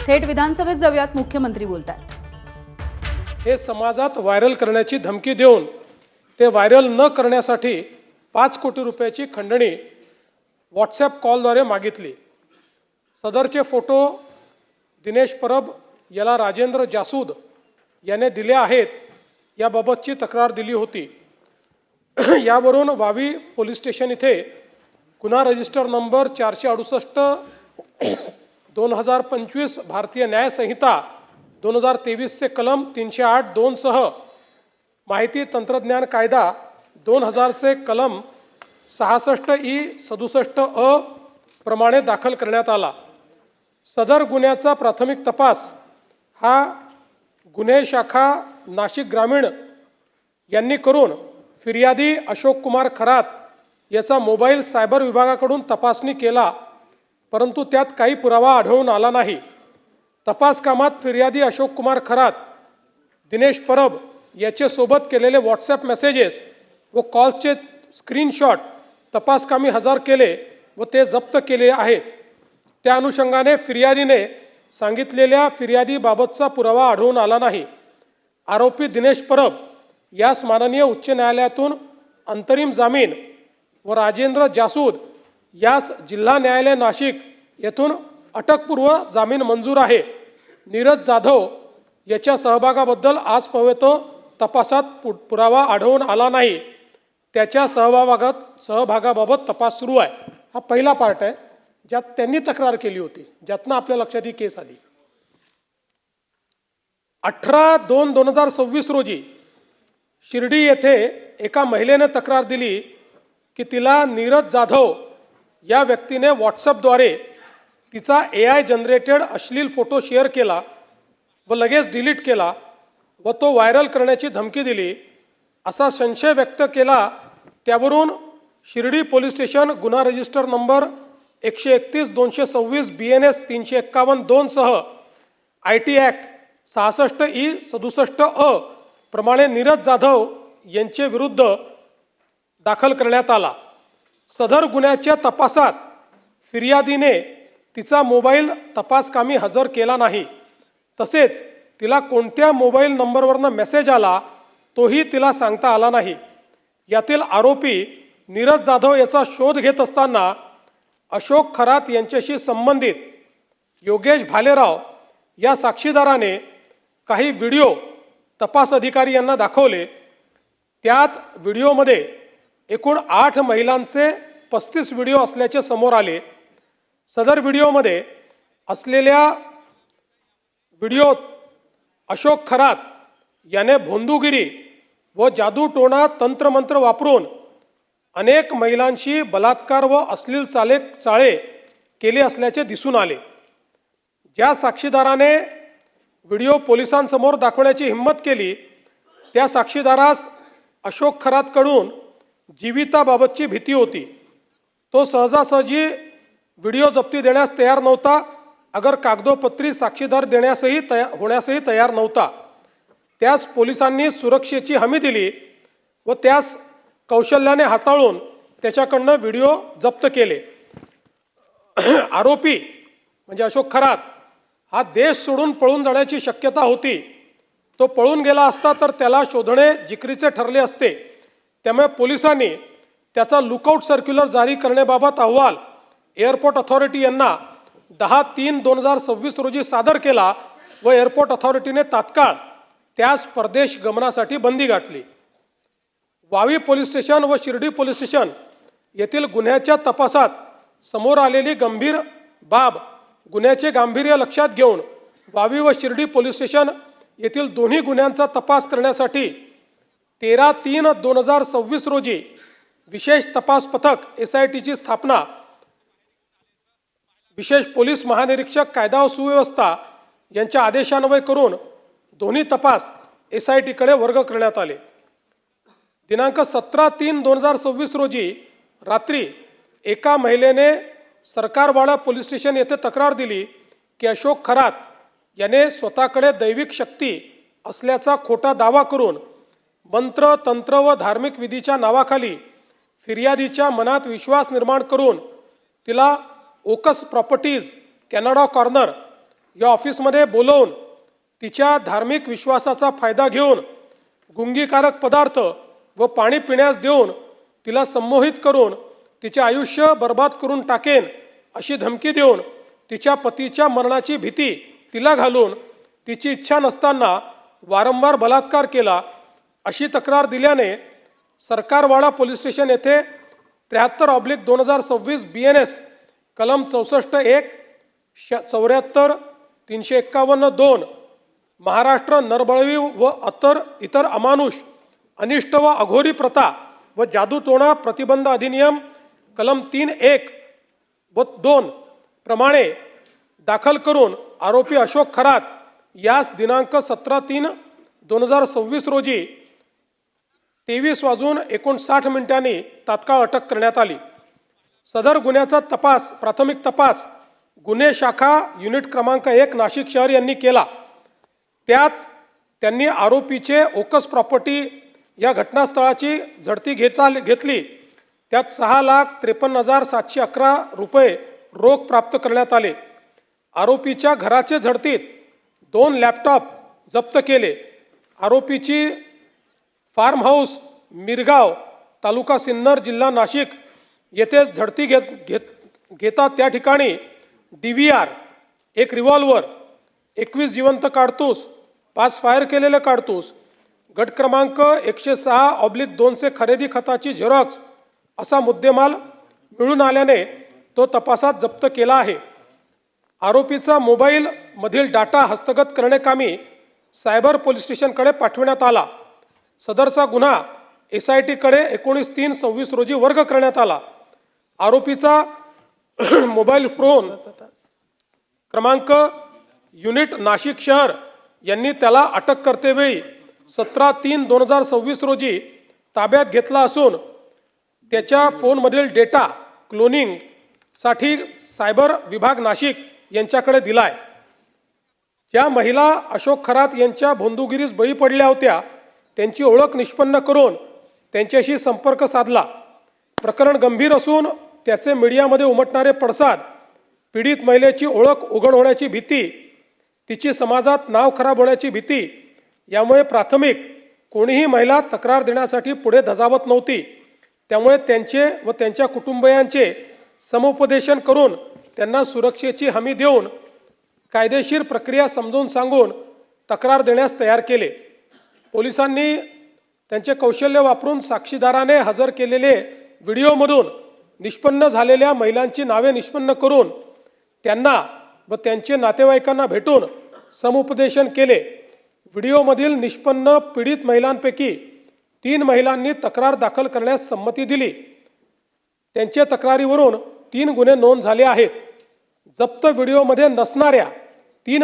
थेट विधानसभेत जाऊयात, मुख्यमंत्री बोलतात। हे समाजात व्हायरल करण्याची धमकी देऊन ते व्हायरल न करण्यासाठी 5 कोटी रुपयाची खंडणी व्हॉट्सॲप कॉलद्वारे मागितली। सदरचे फोटो दिनेश परब याला राजेंद्र जासूद याने दिले आहेत, याबाबतची तक्रार दिली होती। यावरून वावी पोलीस स्टेशन इथे गुन्हा रजिस्टर नंबर 468/2025 भारतीय न्याय संहिता 2023 चे कलम 308(2) सह माहिती तंत्रज्ञान कायदा 2000 चे कलम 66(e)67(अ) प्रमाणे दाखल करण्यात आला। सदर गुन्ह्याचा प्राथमिक तपास हा गुन्हे शाखा नाशिक ग्रामीण यांनी करून फिर्यादी अशोक कुमार खरात याचा मोबाईल सायबर विभागाकडून तपासणी केला, परंतु त्यात काही पुरावा आढळून आला नाही। तपास कामात फिर्यादी अशोक कुमार खरात, दिनेश परब याचे सोबत केलेले व्हॉट्सॲप मेसेजेस व कॉल्सचे स्क्रीनशॉट तपासकामी हजर केले व ते जप्त केले आहेत। त्या अनुषंगाने फिर्यादीने सांगितलेल्या फिर्यादीबाबतचा पुरावा आढळून आला नाही। आरोपी दिनेश परब यास माननीय उच्च न्यायालयातून अंतरिम जामीन व राजेंद्र जासूद यास जिल्हा न्यायालय नाशिक येथून अटकपूर्व जामीन मंजूर आहे। नीरज जाधव याच्या सहभागाबद्दल आजपर्यंत तपासात पुरावा आढळून आला नाही। त्याच्या सहभागाबाबत तपास सुरू आहे। हा पहिला पार्ट आहे ज्यात त्यांनी तक्रार केली होती, ज्यातनं आपल्या लक्षात ही केस आली। 18/2/2026 रोजी शिर्डी येथे एका महिलेने तक्रार दिली की तिला नीरज जाधव या व्यक्तीने व्हॉट्सॲपद्वारे तिचा AI जनरेटेड अश्लील फोटो शेअर केला व लगेच डिलीट केला व तो व्हायरल करण्याची धमकी दिली असा संशय व्यक्त केला। त्यावरून शिर्डी पोलीस स्टेशन गुन्हा रजिस्टर नंबर 131/226 BNS 351(2) सह IT ॲक्ट 66(e)67(अ) प्रमाणे नीरज जाधव यांचे विरुद्ध दाखल करण्यात आला। सदर गुन्ह्याच्या तपासात फिर्यादीने तिचा मोबाईल तपासकामी हजर केला नाही, तसेच तिला कोणत्या मोबाईल नंबरवरनं मेसेज आला तोही तिला सांगता आला नाही। यातील आरोपी नीरज जाधव याचा शोध घेत असताना अशोक खरात यांच्याशी संबंधित योगेश भालेराव या साक्षीदाराने काही व्हिडिओ तपास अधिकारी यांना दाखवले। त्यात व्हिडिओमध्ये एकूण 8 महिलांचे 35 व्हिडिओ असल्याचे समोर आले। सदर व्हिडिओमध्ये असलेल्या व्हिडिओत अशोक खरात याने भोंदूगिरी व जादूटोणा तंत्रमंत्र वापरून अनेक महिलांशी बलात्कार व अश्लील चाळे केले असल्याचे दिसून आले। ज्या साक्षीदाराने व्हिडिओ पोलिसांसमोर दाखवण्याची हिंमत केली त्या साक्षीदारास अशोक खरातकडून जीविताबाबतची भीती होती। तो सहजासहजी व्हिडिओ जप्ती देण्यास तयार नव्हता, अगर कागदोपत्री साक्षीदार होण्यासही तयार नव्हता। त्यास पोलिसांनी सुरक्षेची हमी दिली व त्यास कौशल्याने हाताळून त्याच्याकडनं व्हिडिओ जप्त केले। आरोपी म्हणजे अशोक खरात हा देश सोडून पळून जाण्याची शक्यता होती। तो पळून गेला असता तर त्याला शोधणे जिकरीचे ठरले असते। त्यामुळे पोलिसांनी त्याचा लुकआउट सर्क्युलर जारी करण्याबाबत अहवाल एअरपोर्ट अथॉरिटी यांना 10/3/2026 रोजी सादर केला व एअरपोर्ट अथॉरिटीने तात्काळ त्यास परदेश गमनासाठी बंदी घातली। वावी पोलीस स्टेशन व शिर्डी पोलीस स्टेशन येथील गुन्ह्याच्या तपासात समोर आलेली गंभीर बाब गुन्ह्याचे गांभीर्य लक्षात घेऊन वावी व शिर्डी पोलीस स्टेशन येथील दोन्ही गुन्ह्यांचा तपास करण्यासाठी 13/3/2026 रोजी विशेष तपास पथक SITची स्थापना विशेष पोलीस महानिरीक्षक कायदा व सुव्यवस्था यांच्या आदेशान्वये करून दोन्ही तपास SITकडे वर्ग करण्यात आले। दिनांक 17/3/2026 रोजी रात्री एका महिलेने सरकारवाडा पोलीस स्टेशन येथे तक्रार दिली की अशोक खरात याने स्वतःकडे दैविक शक्ती असल्याचा खोटा दावा करून मंत्र तंत्र व धार्मिक विधीच्या नावाखाली फिर्यादीच्या मनात विश्वास निर्माण करून तिला ओकस प्रॉपर्टीज कॅनडा कॉर्नर या ऑफिसमध्ये बोलवून तिच्या धार्मिक विश्वासाचा फायदा घेऊन गुंगीकारक पदार्थ व पाणी पिण्यास देऊन तिला संमोहित करून तिचे आयुष्य बर्बाद करून टाकेन अशी धमकी देऊन तिच्या पतीच्या मरणाची भीती तिला घालून तिची इच्छा नसताना वारंवार बलात्कार केला अशी तक्रार दिल्याने सरकारवाडा पोलीस स्टेशन येथे 73/2026 BNS कलम 64(1) 74 351(2) महाराष्ट्र नरबळवी व इतर अमानुष अनिष्ट व अघोरी प्रथा व जादूटोणा प्रतिबंध अधिनियम कलम 3(1) व 2 प्रमाणे दाखल करून आरोपी अशोक खरात यास दिनांक 17/3/2026 रोजी 23:59 तात्काळ अटक करण्यात आली. सदर गुन्ह्याचा तपास प्राथमिक तपास गुन्हे शाखा युनिट क्रमांक 1 नाशिक शहर यांनी केला. त्यात त्यांनी आरोपीचे ओकस प्रॉपर्टी या घटनास्थळाची झडती घेतली. त्यात 6,53,711 रुपये रोख प्राप्त करण्यात आले. आरोपीच्या घराचे झडतीत 2 लॅपटॉप जप्त केले. आरोपीची फार्म हाऊस मिरगाव तालुका सिन्नर जिल्हा नाशिक येथे झडती घेतात त्या ठिकाणी DVR, 1 रिव्हॉल्वर, 21 जिवंत काडतूस, 5 फायर केलेले काडतूस, गट क्रमांक 106/2 खरेदी खताची झेरॉक्स असा मुद्देमाल मिळून आल्याने तो तपासात जप्त केला आहे. आरोपीचा मोबाईल मधील डाटा हस्तगत करण्याकामी सायबर पोलीस स्टेशनकडे पाठविण्यात आला. सदरचा गुन्हा SIT कडे 19/3/26 रोजी वर्ग करण्यात आला. आरोपीचा मोबाईल फोन क्रमांक युनिट नाशिक शहर यांनी त्याला अटक करतेवेळी 17/3/2026 रोजी ताब्यात घेतला असून त्याच्या फोनमधील डेटा क्लोनिंगसाठी सायबर विभाग नाशिक यांच्याकडे दिलाय. ज्या महिला अशोक खरात यांच्या भोंदूगिरीस बळी पडल्या होत्या त्यांची ओळख निष्पन्न करून त्यांच्याशी संपर्क साधला. प्रकरण गंभीर असून त्याचे मीडियामध्ये उमटणारे पडसाद, पीडित महिलेची ओळख उघड होण्याची भीती, तिची समाजात नाव खराब होण्याची भीती यामुळे प्राथमिक कोणीही महिला तक्रार देण्यासाठी पुढे धजावत नव्हती. त्यामुळे त्यांचे व त्यांच्या कुटुंबियांचे समुपदेशन करून त्यांना सुरक्षेची हमी देऊन कायदेशीर प्रक्रिया समजून सांगून तक्रार देण्यास तयार केले. पोलिसांनी त्यांचे कौशल्य वापरून साक्षीदाराने हजर केलेले व्हिडिओमधून निष्पन्न झालेल्या महिलांची नावे निष्पन्न करून त्यांना व त्यांचे नातेवाईकांना भेटून समुपदेशन केले. व्हिडिओमधील निष्पन्न पीडित महिलांपैकी 3 महिलांनी तक्रार दाखल करण्यास संमती दिली. त्यांच्या तक्रारीवरून 3 गुन्हे नोंद झाले आहेत. जप्त व्हिडिओमध्ये नसणाऱ्या 3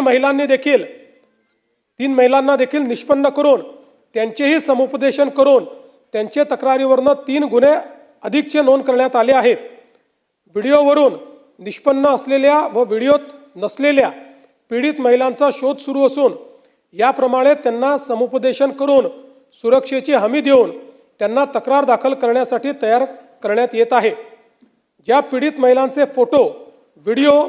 महिलांना देखील निष्पन्न करून त्यांचेही समुपदेशन करून त्यांचे तक्रारीवरून 3 गुन्हे अधिकचे नोंद करण्यात आले आहेत. व्हिडिओवरून निष्पन्न असलेल्या व व्हिडिओत नसलेल्या पीडित महिलांचा शोध सुरू असून याप्रमाणे त्यांना समुपदेशन करून सुरक्षेची हमी देऊन त्यांना तक्रार दाखल करण्यासाठी तयार करण्यात येत आहे. ज्या पीडित महिलांचे photo, video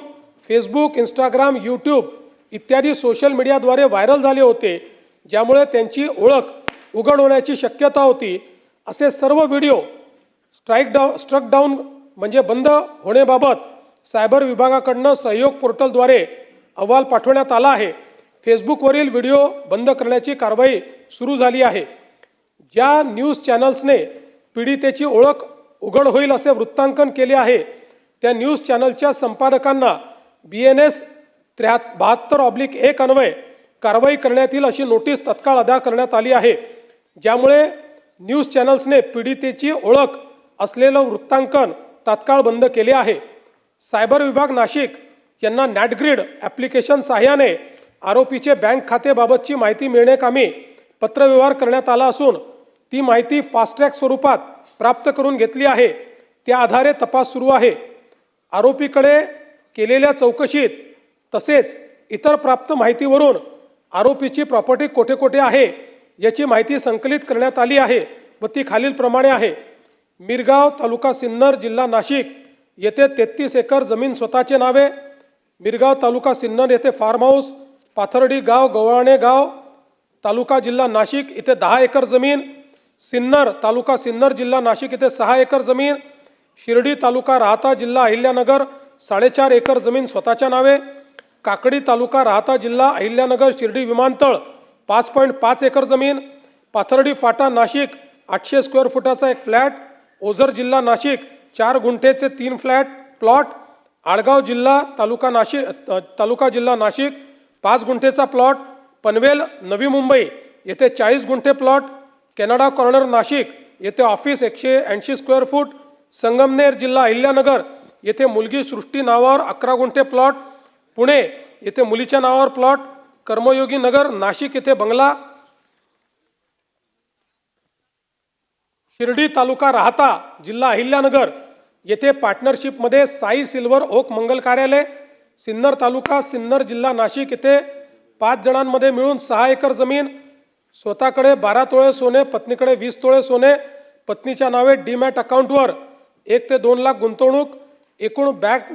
Facebook, Instagram, YouTube इत्यादी सोशल मीडियाद्वारे व्हायरल झाले होते, ज्यामुळे त्यांची ओळख उघड होण्याची शक्यता होती, असे सर्व व्हिडिओ स्ट्रक डाऊन म्हणजे बंद होण्याबाबत सायबर विभागाकडून सहयोग पोर्टलद्वारे अहवाल पाठवण्यात आला आहे. फेसबुकवरील व्हिडिओ बंद करण्याची कारवाई सुरू झाली आहे. ज्या न्यूज चॅनल्सने पीडितेची ओळख उघड होईल असे वृत्तांकन केले आहे त्या न्यूज चॅनलच्या संपादकांना BNS 72/1 अन्वये कारवाई करण्यात येईल अशी नोटीस तत्काळ अदा करण्यात आली आहे. ज्यामुळे न्यूज चॅनल्सने पीडितेची ओळख असलेलं वृत्तांकन तात्काळ बंद केले आहे. सायबर विभाग नाशिक यांना नॅटग्रीड ॲप्लिकेशन सहाय्याने आरोपीचे बँक खातेबाबतची माहिती मिळण्याकामी पत्रव्यवहार करण्यात आला असून ती माहिती फास्ट ट्रॅक स्वरूपात प्राप्त करून घेतली आहे. त्या आधारे तपास सुरू आहे. आरोपीकडे केलेल्या चौकशीत तसेच इतर प्राप्त माहितीवरून आरोपीची प्रॉपर्टी कोठे कोठे आहे याची माहिती संकलित करण्यात आली आहे व ती खालीलप्रमाणे आहे. मिरगाव तालुका सिन्नर जिल्हा नाशिक येथे 33 एकर जमीन स्वतःचे नावे, मिरगाव तालुका सिन्नर येथे फार्म हाऊस, पाथर्डी गाव गव्हाणे गाव तालुका जिल्हा नाशिक येथे 10 एकर जमीन, सिन्नर तालुका सिन्नर जिल्हा नाशिक येथे 6 एकर जमीन, शिर्डी तालुका राहता जिल्हा अहिल्यानगर 4.5 एकर जमीन स्वतःच्या नावे, काकडी तालुका राहता जिल्हा अहिल्यानगर शिर्डी विमानतळ 5.5 एकर जमीन, पाथर्डी फाटा नाशिक 800 स्क्वेअर फुटाचा एक फ्लॅट, ओझर जिल्हा नाशिक 4 गुंठेचे 3 प्लॉट, आळगाव जिल्हा तालुका जिल्हा नाशिक 5 गुंठेचा प्लॉट, पनवेल नवी मुंबई येथे 40 गुंठे प्लॉट, कॅनडा कॉर्नर नाशिक येथे ऑफिस 180 स्क्वेअर फूट, संगमनेर जिल्हा अहिल्यानगर येथे मुलगी सृष्टी नावावर 11 गुंठे प्लॉट, पुणे येथे मुलीच्या नावावर प्लॉट, कर्मयोगी नगर नाशिक येथे बंगला, शिर्डी तालुका राहता जिल्हा अहिल्यानगर येथे पार्टनरशिपमध्ये साई सिल्वर ओक मंगल कार्यालय, सिन्नर तालुका सिन्नर जिल्हा नाशिक येथे 5 जणांमध्ये मिळून 6 एकर जमीन, स्वतःकडे 12 तोळे सोने, पत्नीकडे 20 तोळे सोने, पत्नीच्या नावे डीमॅट अकाउंटवर 1 ते 2 लाख गुंतवणूक, एकूण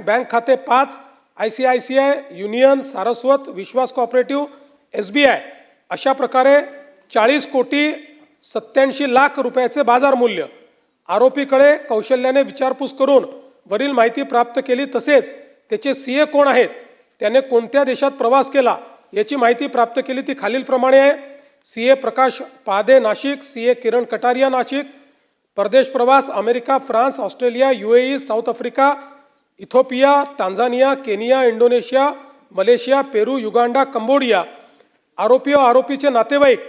बँक खाते 5, ICICI, युनियन, सारस्वत, विश्वास कोऑपरेटिव्ह, SBI अशा प्रकारे 40,87,00,000 रुपयाचे बाजार मूल्य. आरोपीकडे कौशल्याने विचारपूस करून वरील माहिती प्राप्त केली. तसेच त्याचे CA कोण आहेत, त्याने कोणत्या देशात प्रवास केला याची माहिती प्राप्त केली. ती खालीलप्रमाणे आहे. CA प्रकाश पादे नाशिक, CA किरण कटारिया नाशिक, परदेश प्रवास America, France, Australia, UAE, South Africa, Ethiopia, Tanzania, Kenya, Indonesia, Malaysia, Peru, Uganda, Cambodia. आरोपी व आरोपीचे नातेवाईक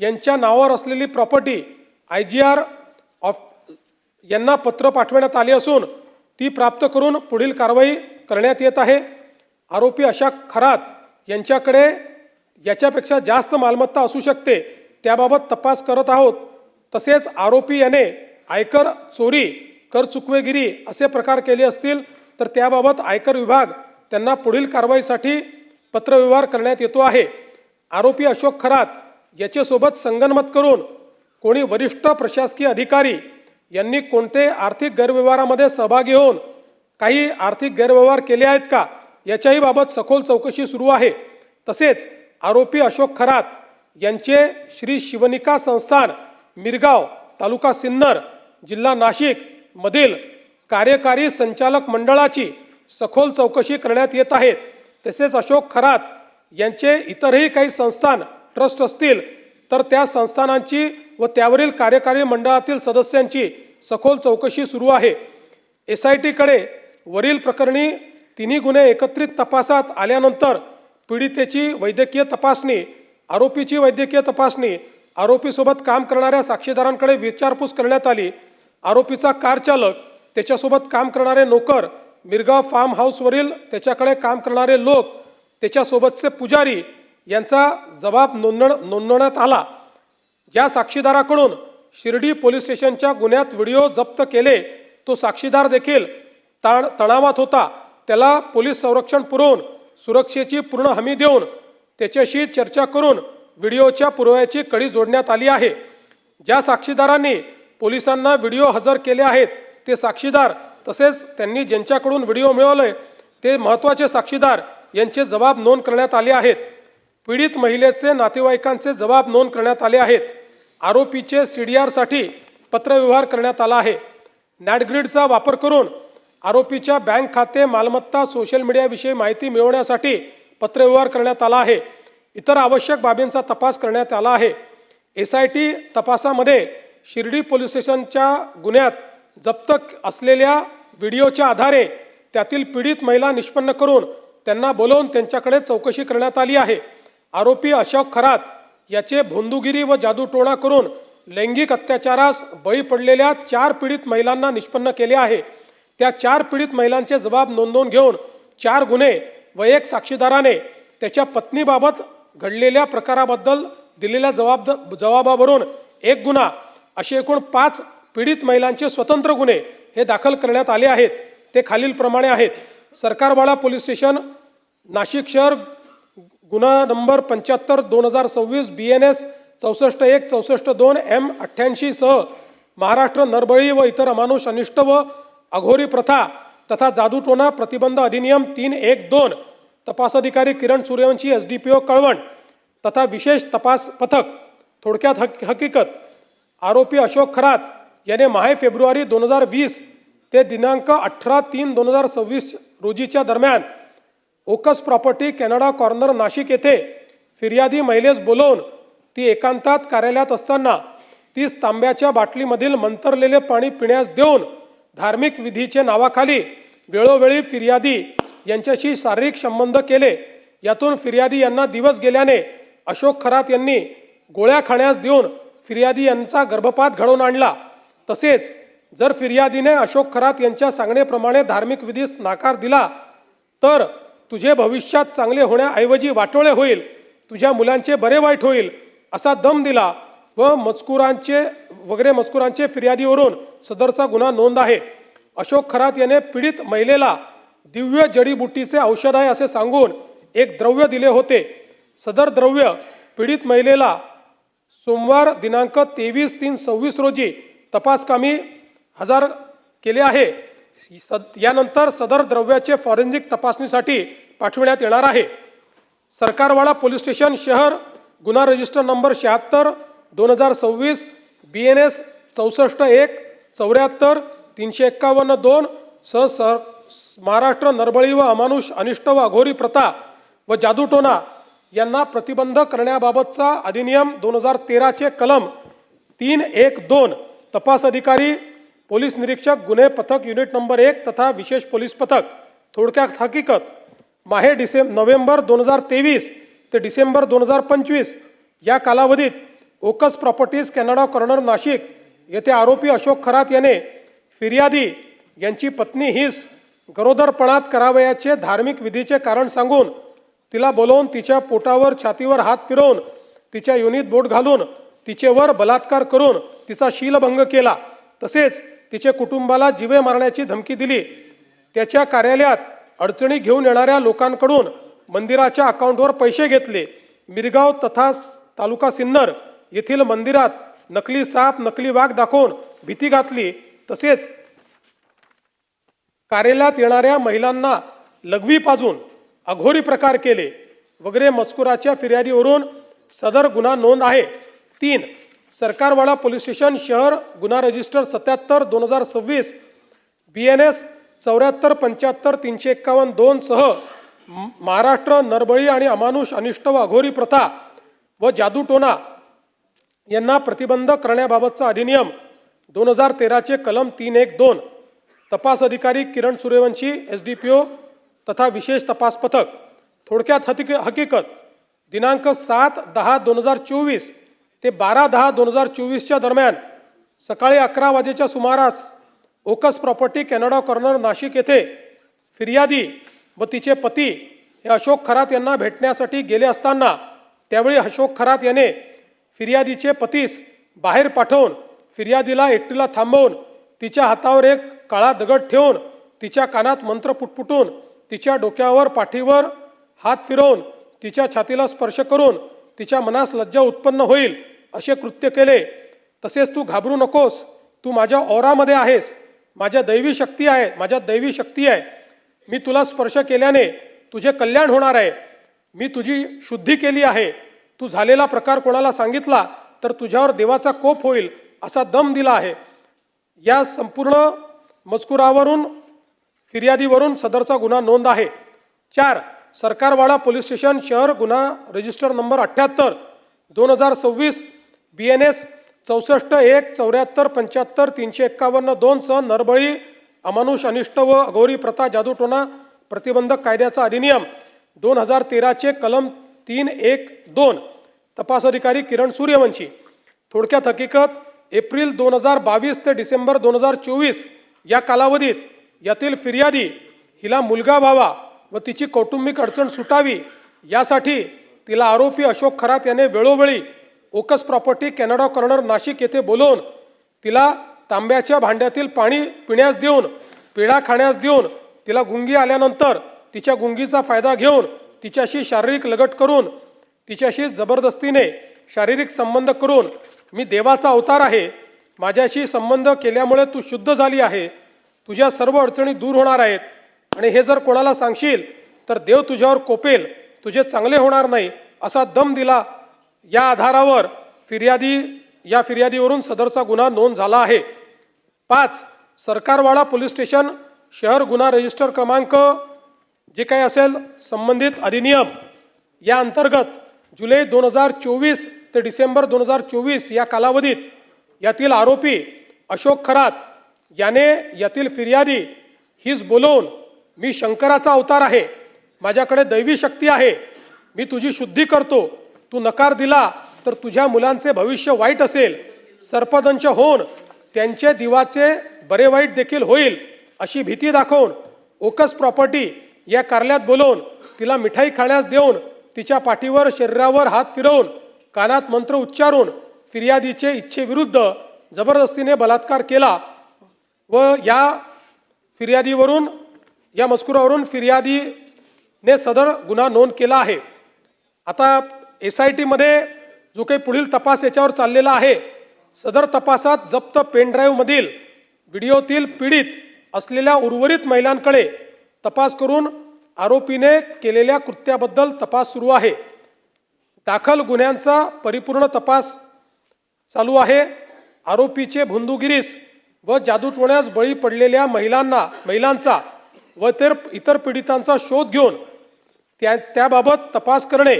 यांच्या नावावर असलेली प्रॉपर्टी IGR यांना पत्र पाठवण्यात आले असून ती प्राप्त करून पुढील कारवाई करण्यात येत आहे. आरोपी अशा खरात यांच्याकडे याच्यापेक्षा जास्त मालमत्ता असू शकते, त्याबाबत तपास करत आहोत. तसेच आरोपी याने आयकर चोरी, कर चुकवेगिरी असे प्रकार केले असतील तर त्याबाबत आयकर विभाग त्यांना पुढील कारवाईसाठी पत्रव्यवहार करण्यात येतो आहे. आरोपी अशोक खरात याच्यासोबत संगनमत करून कोणी वरिष्ठ प्रशासकीय अधिकारी यांनी कोणते आर्थिक गैरव्यवहारामध्ये सहभागी होऊन काही आर्थिक गैरव्यवहार केले आहेत का याच्याही बाबत सखोल चौकशी सुरू आहे. तसेच आरोपी अशोक खरात यांचे श्री शिवनिका संस्थान मिरगाव तालुका सिन्नर जिल्हा नाशिक मधील कार्यकारी संचालक मंडळाची सखोल चौकशी करण्यात येत आहे. तसेच अशोक खरात यांचे इतरही काही संस्थान ट्रस्ट असतील तर त्या संस्थानांची व त्यावरील कार्यकारी मंडळातील सदस्यांची सखोल चौकशी सुरू आहे. SIT कडे वरील प्रकरणी 3 गुन्हे एकत्रित तपासात आल्यानंतर पीडितेची वैद्यकीय तपासणी, आरोपीची वैद्यकीय तपासणी, आरोपीसोबत काम करणाऱ्या साक्षीदारांकडे विचारपूस करण्यात आली. आरोपीचा कार चालक, त्याच्यासोबत काम करणारे नोकर, मिरगाव फार्म हाऊसवरील त्याच्याकडे काम करणारे लोक, त्याच्यासोबतचे पुजारी यांचा जबाब नोंदवण्यात आला. ज्या साक्षीदाराकडून शिर्डी पोलीस स्टेशनच्या गुन्ह्यात व्हिडिओ जप्त केले तो साक्षीदार देखील तणावात होता. त्याला पोलीस संरक्षण पुरवून सुरक्षेची पूर्ण हमी देऊन त्याच्याशी चर्चा करून व्हिडिओच्या पुराव्याची कडी जोडण्यात आली आहे. ज्या साक्षीदारांनी पोलिसांना व्हिडिओ हजर केले आहेत ते साक्षीदार तसेच त्यांनी ज्यांच्याकडून व्हिडिओ मिळवले ते महत्त्वाचे साक्षीदार यांचे जबाब नोंद करण्यात आले आहेत. पीडित महिलेचे नातेवाईकांचे जबाब नोंद करण्यात आले आहेत. आरोपीचे CDR साठी पत्रव्यवहार करण्यात आला आहे. नॅटग्रिडचा वापर करून आरोपीच्या बँक खाते, मालमत्ता, सोशल मीडियाविषयी माहिती मिळवण्यासाठी पत्रव्यवहार करण्यात आला आहे. इतर आवश्यक बाबींचा तपास करण्यात आला आहे. SIT तपासामध्ये शिर्डी पोलीस स्टेशनच्या गुन्ह्यात जप्त असलेल्या व्हिडिओच्या आधारे त्यातील पीडित महिला निष्पन्न करून त्यांना बोलवून त्यांच्याकडे चौकशी करण्यात आली आहे. आरोपी अशोक खरात याचे भोंदूगिरी व जादूटोणा करून लैंगिक अत्याचारास बळी पडलेल्या 4 पीडित महिलांना निष्पन्न केले आहे. त्या 4 पीडित महिलांचे जबाब नोंदवून घेऊन 4 गुन्हे व 1 साक्षीदाराने त्याच्या पत्नीबाबत घडलेल्या प्रकाराबद्दल दिलेल्या जबाबावरून 1 गुन्हा असे एकूण 5 पीडित महिलांचे स्वतंत्र गुन्हे हे दाखल करण्यात आले आहेत. ते खालीलप्रमाणे आहेत. सरकारवाडा पोलीस स्टेशन नाशिक शहर गुन्हा नंबर 75/2026 BNS 64-1 64-2 M88 सह महाराष्ट्र नरबळी व इतर अमानुष अनिष्ट व अघोरी प्रथा तथा जादूटोणा प्रतिबंध अधिनियम 312 तपास अधिकारी किरण सूर्यवंशी SDPO कळवण तथा विशेष तपास पथक थोडक्यात हकीकत आरोपी अशोक खरात याने माहे फेब्रुवारी 2020 ते दिनांक 18/3/2026 रोजीच्या दरम्यान ओकस प्रॉपर्टी कॅनडा कॉर्नर नाशिक येथे फिर्यादी महिलेस बोलवून ती एकांतात कार्यालयात असताना 30 तांब्याच्या बाटलीमधील मंतरलेले पाणी पिण्यास देऊन धार्मिक विधीचे नावाखाली वेळोवेळी फिर्यादी यांच्याशी शारीरिक संबंध केले। यातून फिर्यादी यांना दिवस गेल्याने अशोक खरात यांनी गोळ्या खाण्यास देऊन फिर्यादी यांचा गर्भपात घडवून आणला। तसेच जर फिर्यादीने अशोक खरात यांच्या सांगण्याप्रमाणे धार्मिक विधीस नाकार दिला तर तुझे भविष्यात चांगले होण्याऐवजी वाटोळे होईल, तुझ्या मुलांचे बरे वाईट होईल असा दम दिला व मजकुरांचे फिर्यादीवरून सदरचा गुन्हा नोंद आहे। अशोक खरात याने पीडित महिलेला दिव्य जडीबुटीचे औषध आहे असे सांगून एक द्रव्य दिले होते। सदर द्रव्य पीडित महिलेला सोमवार दिनांक 23/3/26 रोजी तपासकामी हजर केले आहे। यानंतर सदर द्रव्याचे फॉरेन्सिक तपासणीसाठी पाठविण्यात येणार आहे। सरकारवाडा पोलीस स्टेशन शहर गुन्हा रजिस्टर नंबर 76 2026 BNS 64 1 74 351 2 सह महाराष्ट्र नरबळी व अमानुष अनिष्ट व अघोरी प्रथा व जादूटोना यांना प्रतिबंध करण्याबाबतचा अधिनियम 2013 चे कलम 312 तपास अधिकारी पोलीस निरीक्षक गुन्हे पथक युनिट नंबर 1 तथा विशेष पोलीस पथक थोडक्यात हकीकत माहे नोव्हेंबर 2023 ते डिसेंबर 2025 या कालावधीत ओकस प्रॉपर्टीज कॅनडा कॉर्नर नाशिक येथे आरोपी अशोक खरात याने फिर्यादी यांची पत्नी हिस गरोदरपणात करावयाचे धार्मिक विधीचे कारण सांगून तिला बोलवून तिच्या पोटावर छातीवर हात फिरवून तिच्या योनीत बोट घालून तिचेवर बलात्कार करून तिचा शीलभंग केला। तसेच तिचे कुटुंबाला जीवे मारण्याची धमकी दिली। त्याच्या कार्यालयात अडचणी घेऊन येणाऱ्या लोकांकडून मंदिराच्या अकाउंटवर पैसे घेतले। मिरगाव तथा तालुका सिन्नर येथील मंदिरात नकली साप नकली वाघ दाखवून भीती घातली। तसेच कार्यालयात येणाऱ्या महिलांना लघवी पाजून अघोरी प्रकार केले वगैरे मजकुराच्या फिर्यादीवरून सदर गुन्हा नोंद आहे। 3 सरकारवाडा पोलीस स्टेशन शहर गुन्हा रजिस्टर 77 2026 BNS 74 75 351 2 सह महाराष्ट्र नरबळी आणि अमानुष अनिष्ट व अघोरी प्रथा व जादूटोना यांना प्रतिबंध करण्याबाबतचा अधिनियम 2013 चे कलम 312 तपास अधिकारी किरण सूर्यवंशी SDPO तथा विशेष तपास पथक थोडक्यात हकीकत दिनांक 7/10/2024 ते 12/10/2024 च्या दरम्यान सकाळी 11 वाजेच्या सुमारास ओकस प्रॉपर्टी कॅनडा कॉर्नर नाशिक येथे फिर्यादी व तिचे पती हे अशोक खरात यांना भेटण्यासाठी गेले असताना त्यावेळी अशोक खरात याने फिर्यादीचे पतीस बाहेर पाठवून फिर्यादीला एकटीला थांबवून तिच्या हातावर एक काळा दगड ठेवून तिच्या कानात मंत्र पुटपुटून तिच्या डोक्यावर पाठीवर हात फिरवून तिच्या छातीला स्पर्श करून तिच्या मनास लज्जा उत्पन्न होईल असे कृत्य केले। तसेच तू घाबरू नकोस, तू माझ्या औरामध्ये आहेस, माझ्यात दैवी शक्ती आहे, मी तुला स्पर्श केल्याने तुझे कल्याण होणार आहे, मी तुझी शुद्धी केली आहे, तू झालेला प्रकार कोणाला सांगितला तर तुझ्यावर देवाचा कोप होईल असा दम दिला आहे। या संपूर्ण मजकुरावरून फिर्यादीवरून सदरचा गुन्हा नोंद आहे। 4 सरकारवाडा पोलीस स्टेशन शहर गुन्हा रजिस्टर नंबर 78 2026 BNS 64 1 74 75 351 2 सह नरबळी अमानुष अनिष्ट व अघोरी प्रथा जादूटोना प्रतिबंधक कायद्याचा अधिनियम 2013 चे कलम 312 तपास अधिकारी किरण सूर्यवंशी थोडक्यात हकीकत एप्रिल 2022 ते डिसेंबर 2024 या कालावधीत यातील फिर्यादी हिला मुलगा व्हावा व तिची कौटुंबिक अडचण सुटावी यासाठी तिला आरोपी अशोक खरात याने वेळोवेळी ओकस प्रॉपर्टी कॅनडा कॉर्नर नाशिक येथे बोलवून तिला तांब्याच्या भांड्यातील पाणी पिण्यास देऊन पेढा खाण्यास देऊन तिला गुंगी आल्यानंतर तिच्या गुंगीचा फायदा घेऊन तिच्याशी शारीरिक लगट करून तिच्याशी जबरदस्तीने शारीरिक संबंध करून मी देवाचा अवतार आहे, माझ्याशी संबंध केल्यामुळे तू शुद्ध झाली आहे, तुझ्या सर्व अडचणी दूर होणार आहेत आणि हे जर कोणाला सांगशील तर देव तुझ्यावर कोपेल, तुझे चांगले होणार नाही असा दम दिला. या आधारावर या फिर्यादीवरून सदरचा गुन्हा नोंद झाला आहे. 5. सरकारवाडा पोलीस स्टेशन शहर गुन्हा रजिस्टर क्रमांक जे काही असेल संबंधित अधिनियम या अंतर्गत जुलै 2024 ते डिसेंबर 2024 या कालावधीत यातील आरोपी अशोक खरात याने यातील फिर्यादी हीच बोलवून, मी शंकराचा अवतार आहे, माझ्याकडे दैवी शक्ती आहे, मी तुझी शुद्धी करतो, तू नकार दिला तर तुझ्या मुलांचे भविष्य वाईट असेल, सर्पदंश होऊन त्यांचे दिवाचे बरे वाईट देखील होईल अशी भीती दाखवून ओकस प्रॉपर्टी या कार्यालयात बोलवून तिला मिठाई खाण्यास देऊन तिच्या पाठीवर शरीरावर हात फिरवून कानात मंत्र उच्चारून फिर्यादीचे इच्छेविरुद्ध जबरदस्तीने बलात्कार केला व या मजकुरावरून फिर्यादीने सदर गुन्हा नोंद केला आहे. आता SIT मध्ये जो काही पुढील तपास याच्यावर चाललेला आहे, सदर तपासात जप्त पेनड्राईव्ह मधील व्हिडिओतील पीडित असलेल्या उर्वरित महिलांकडे तपास करून आरोपीने केलेल्या कृत्याबद्दल तपास सुरू आहे. दाखल गुन्ह्यांचा परिपूर्ण तपास चालू आहे. आरोपीचे भोंदूगिरीस व जादूटोण्यास बळी पडलेल्या महिलांचा व इतर पीडितांचा शोध घेऊन त्याबाबत तपास करणे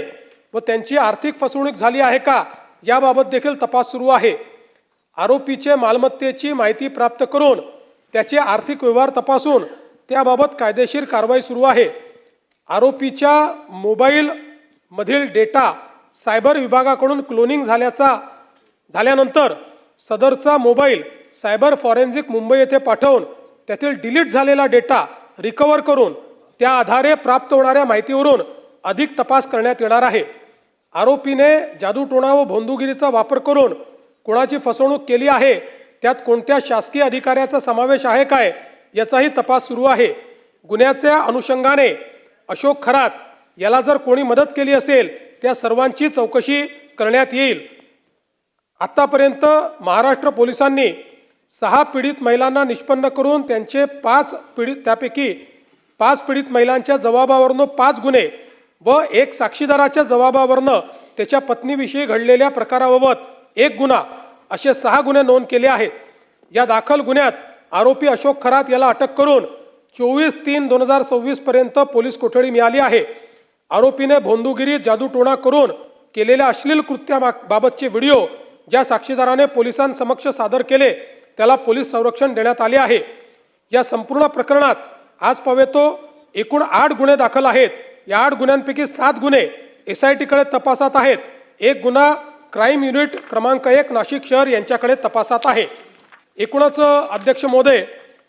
व त्यांची आर्थिक फसवणूक झाली आहे का याबाबत देखील तपास सुरू आहे. आरोपीचे मालमत्तेची माहिती प्राप्त करून त्याचे आर्थिक व्यवहार तपासून त्याबाबत कायदेशीर कारवाई सुरू आहे. आरोपीच्या मोबाईल मधील डेटा सायबर विभागाकडून क्लोनिंग झाल्यानंतर सदरचा मोबाईल सायबर फॉरेन्सिक मुंबई येथे पाठवून त्यातील डिलीट झालेला डेटा रिकव्हर करून त्या आधारे प्राप्त होणाऱ्या माहितीवरून अधिक तपास करण्यात येणार आहे. आरोपीने जादूटोणा व भोंदूगिरीचा वापर करून कोणाची फसवणूक केली आहे, त्यात कोणत्या शासकीय अधिकाऱ्याचा समावेश आहे काय याचाही तपास सुरू आहे. गुन्ह्याच्या अनुषंगाने अशोक खरात याला जर कोणी मदत केली असेल त्या सर्वांची चौकशी करण्यात येईल. आतापर्यंत महाराष्ट्र पोलिसांनी 6 पीडित महिलांना निष्पन्न करून त्यापैकी 5 पीडित महिलांच्या जबाबावरनं 5 गुन्हे व 1 साक्षीदाराच्या जबाबावरनं त्याच्या पत्नीविषयी घडलेल्या प्रकाराबाबत 1 गुन्हा असे 6 गुन्हे नोंद केले आहेत. या दाखल गुन्ह्यात आरोपी अशोक खरात याला अटक करून 24/3/2026 पर्यंत पोलीस कोठडी मिळाली आहे. आरोपीने भोंदूगिरी जादूटोणा करून केलेल्या अश्लील कृत्याबाबतचे व्हिडिओ ज्या साक्षीदाराने पोलिसांसमक्ष सादर केले त्याला पोलीस संरक्षण देण्यात आले आहे. या संपूर्ण प्रकरणात आजपर्यंत एकूण 8 गुन्हे दाखल आहेत. या 8 गुन्ह्यांपैकी 7 गुन्हे SIT कडे तपासात आहेत. 1 गुन्हा क्राईम युनिट क्रमांक 1 नाशिक शहर यांच्याकडे तपासात आहे. एकूणच अध्यक्ष महोदय,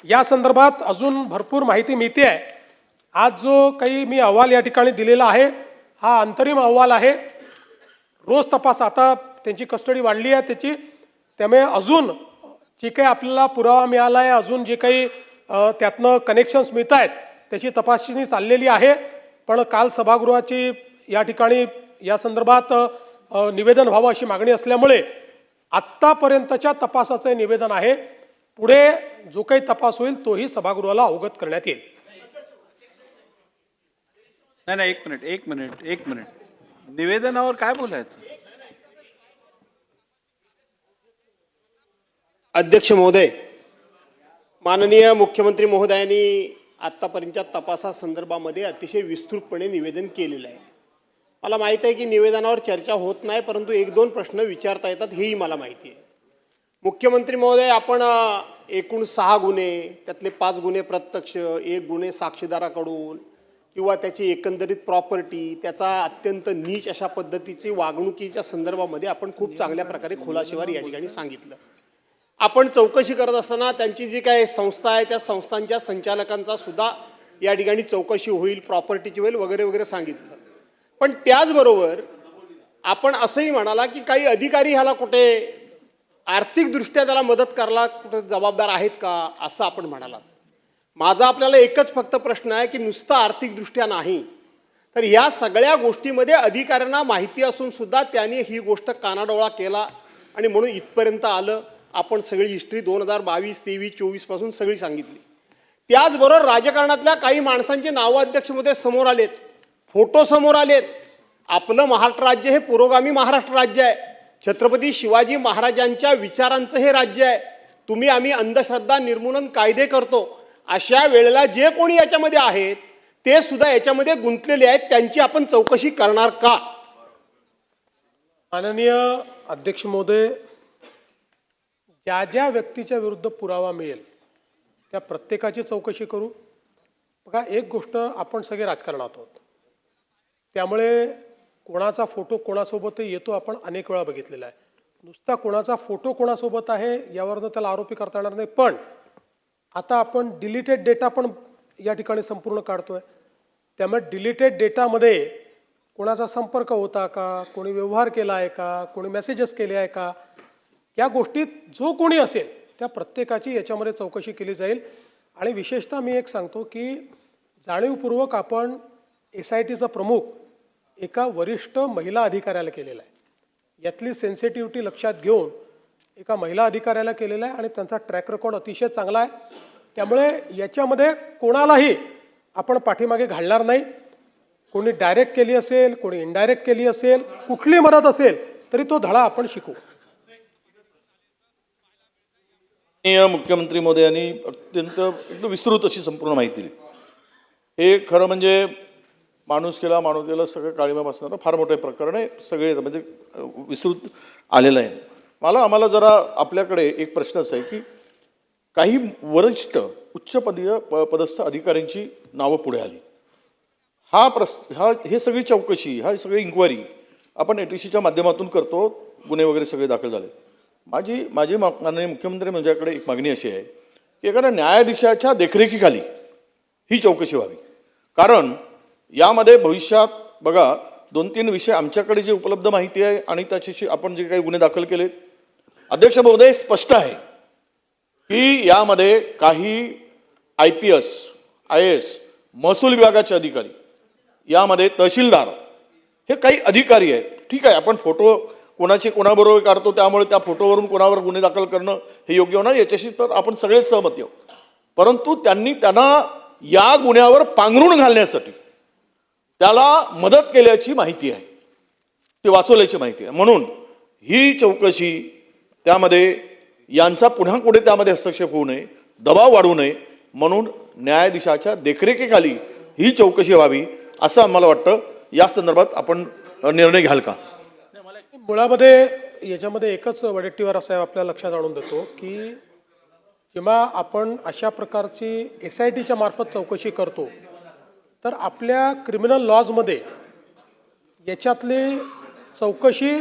या संदर्भात अजून भरपूर माहिती मिळते आहे. आज जो काही मी अहवाल या ठिकाणी दिलेला आहे हा अंतरिम अहवाल आहे. रोज तपास, आता त्यांची कस्टडी वाढली आहे त्याची, त्यामुळे अजून जे काही आपल्याला पुरावा मिळाला आहे, अजून जे काही त्यातनं कनेक्शन्स मिळत आहेत त्याची तपासणी चाललेली आहे. पण काल सभागृहाची या ठिकाणी या संदर्भात निवेदन व्हावं अशी मागणी असल्यामुळे आत्तापर्यंतच्या तपासाचे निवेदन आहे. पुढे जो काही तपास होईल तोही सभागृहाला अवगत करण्यात येईल. नाही, एक मिनिट निवेदनावर काय बोलायचं? अध्यक्ष महोदय, माननीय मुख्यमंत्री महोदयांनी आत्तापर्यंतच्या तपासासंदर्भामध्ये अतिशय विस्तृतपणे निवेदन केलेलं आहे. मला माहीत आहे की निवेदनावर चर्चा होत नाही, परंतु 1-2 प्रश्न विचारता येतात हेही मला माहिती आहे. मुख्यमंत्री महोदय, आपण एकूण 6 गुन्हे, त्यातले 5 गुन्हे प्रत्यक्ष, 1 गुन्हे साक्षीदाराकडून किंवा त्याची एकंदरीत प्रॉपर्टी, त्याचा अत्यंत नीच अशा पद्धतीची वागणुकीच्या संदर्भामध्ये आपण खूप चांगल्या प्रकारे खुलासेवार या ठिकाणी सांगितलं. आपण चौकशी करत असताना त्यांची जी काही संस्था आहे त्या संस्थांच्या संचालकांचा सुद्धा या ठिकाणी चौकशी होईल, प्रॉपर्टीची होईल वगैरे वगैरे सांगितलं. पण त्याचबरोबर आपण असंही म्हणाला की काही अधिकारी ह्याला कुठे आर्थिकदृष्ट्या त्याला मदत करायला कुठे जबाबदार आहेत का, असं आपण म्हणालात. माझा आपल्याला एकच फक्त प्रश्न आहे की नुसतं आर्थिकदृष्ट्या नाही तर या सगळ्या गोष्टीमध्ये अधिकाऱ्यांना माहिती असून सुद्धा त्यांनी ही गोष्ट कानाडोळा केला आणि म्हणून इथपर्यंत आलं. आपण सगळी हिस्ट्री 2022, 23, 24 पासून सगळी सांगितली. त्याचबरोबर राजकारणातल्या काही माणसांची नावं अध्यक्षमध्ये समोर आलेत, फोटो समोर आलेत. आपलं महाराष्ट्र राज्य हे पुरोगामी महाराष्ट्र राज्य आहे. छत्रपती शिवाजी महाराजांच्या विचारांचं हे राज्य आहे. तुम्ही आम्ही अंधश्रद्धा निर्मूलन कायदे करतो. अशा वेळेला जे कोणी याच्यामध्ये आहेत ते सुद्धा याच्यामध्ये गुंतलेले आहेत. त्यांची आपण चौकशी करणार का? माननीय अध्यक्ष महोदय, ज्या ज्या व्यक्तीच्या विरुद्ध पुरावा मिळेल त्या प्रत्येकाची चौकशी करू. बघा, एक गोष्ट, आपण सगळे राजकारणात आहोत, त्यामुळे कोणाचा फोटो कोणासोबतही येतो आपण अनेक वेळा बघितलेला आहे. नुसता कोणाचा फोटो कोणासोबत आहे यावरनं त्याला आरोपी करता येणार नाही. पण आता आपण डिलीटेड डेटा पण या ठिकाणी संपूर्ण काढतोय. त्यामुळे डिलीटेड डेटामध्ये कोणाचा संपर्क होता का, कोणी व्यवहार केला आहे का, कोणी मेसेजेस केले आहे का, या गोष्टीत जो कोणी असेल त्या प्रत्येकाची याच्यामध्ये चौकशी केली जाईल. आणि विशेषतः मी एक सांगतो की जाणीवपूर्वक आपण SITचा प्रमुख एका वरिष्ठ महिला अधिकाऱ्याला केलेला आहे. यातली सेन्सिटिव्हिटी लक्षात घेऊन एका महिला अधिकाऱ्याला केलेला आहे आणि त्यांचा ट्रॅक रेकॉर्ड अतिशय चांगला आहे. त्यामुळे याच्यामध्ये कोणालाही आपण पाठीमागे घालणार नाही. कोणी डायरेक्ट केली असेल, कोणी इनडायरेक्ट केली असेल, कुठली मदत असेल तरी तो धडा आपण शिकू. मुख्यमंत्री महोदयांनी अत्यंत एकदम विस्तृत अशी संपूर्ण माहिती दिली. हे खरं म्हणजे माणुसकीला सगळं काळीमा बसणारं फार मोठं प्रकरण आहे. सगळे म्हणजे विस्तृत आलेलं आहे. आम्हाला जरा आपल्याकडे एक प्रश्न असा आहे की काही वरिष्ठ उच्चपदीय पदस्थ अधिकाऱ्यांची नावं पुढे आली. हे सगळी चौकशी, हा सगळी इन्क्वायरी आपण ATCच्या माध्यमातून करतो. गुन्हे वगैरे सगळे दाखल झाले. माझी माननीय मुख्यमंत्री माझ्याकडे एक मागणी अशी आहे की एखाद्या न्यायाधीशाच्या देखरेखीखाली ही चौकशी व्हावी. कारण यामध्ये भविष्यात बघा 2-3 विषय आमच्याकडे जे उपलब्ध माहिती आहे आणि त्याच्याशी आपण जे काही गुन्हे दाखल केले, अध्यक्ष महोदय, स्पष्ट आहे की यामध्ये काही IPS, IAS, महसूल विभागाचे अधिकारी, यामध्ये तहसीलदार, हे काही अधिकारी आहेत. ठीक आहे, आपण फोटो कोणाबरोबर काढतो त्यामुळे त्या फोटोवरून कोणावर गुन्हे दाखल करणं हे योग्य होणार, याच्याशी तर आपण सगळेच सहमत आहोत. परंतु त्यांना या गुन्ह्यावर पांघरून घालण्यासाठी त्याला मदत केल्याची माहिती आहे, ती वाचवल्याची माहिती आहे. म्हणून ही चौकशी, त्यामध्ये यांचा पुन्हा पुढे त्यामध्ये हस्तक्षेप होऊ नये, दबाव वाढू नये, म्हणून न्यायाधीशाच्या देखरेखीखाली ही चौकशी व्हावी असं आम्हाला वाटतं. या संदर्भात आपण निर्णय घ्याल का? मुळामध्ये याच्यामध्ये एकच वडेट्टीवार साहेब आपल्या लक्षात आणून देतो की जेव्हा आपण अशा प्रकारची SITच्या मार्फत चौकशी करतो तर आपल्या क्रिमिनल लॉजमध्ये याच्यातली चौकशी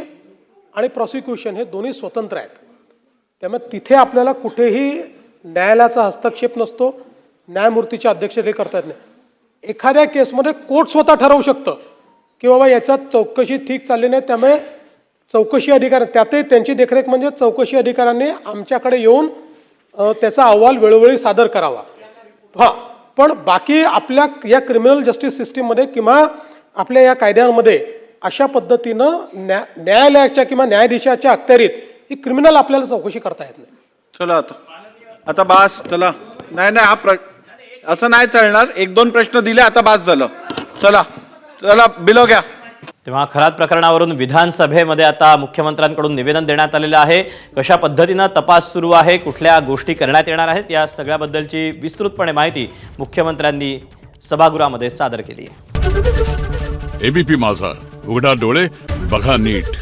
आणि प्रॉसिक्युशन हे दोन्ही स्वतंत्र आहेत. त्यामुळे तिथे आपल्याला कुठेही न्यायालयाचा हस्तक्षेप नसतो, न्यायमूर्तीच्या अध्यक्षतेखाली करता येत नाही. एखाद्या केसमध्ये कोर्ट स्वतः ठरवू शकतं की बाबा याच्यात चौकशी ठीक चालली नाही, त्यामुळे चौकशी अधिकारी, त्यातही त्यांची देखरेख म्हणजे चौकशी अधिकाऱ्यांनी आमच्याकडे येऊन त्याचा अहवाल वेळोवेळी सादर करावा. पण बाकी आपल्या या क्रिमिनल जस्टिस सिस्टीममध्ये किंवा आपल्या या कायद्यांमध्ये अशा पद्धतीनं न्यायालयाच्या किंवा न्यायाधीशाच्या अखत्यारीत ही क्रिमिनल आपल्याला चौकशी करता येत नाही. चला आता बास, चला. नाही असं नाही चालणार. 1-2 प्रश्न दिले, आता बास झालं. चला बिलो घ्या. तेव्हा खरात प्रकरणावरून विधानसभेमध्ये आता मुख्यमंत्र्यांकडून निवेदन देण्यात आलेलं आहे. कशा पद्धतीनं तपास सुरू आहे, कुठल्या गोष्टी करण्यात येणार आहेत, या सगळ्याबद्दलची विस्तृतपणे माहिती मुख्यमंत्र्यांनी सभागृहामध्ये सादर केली आहे. ABP माझा, उघडा डोळे बघा नीट.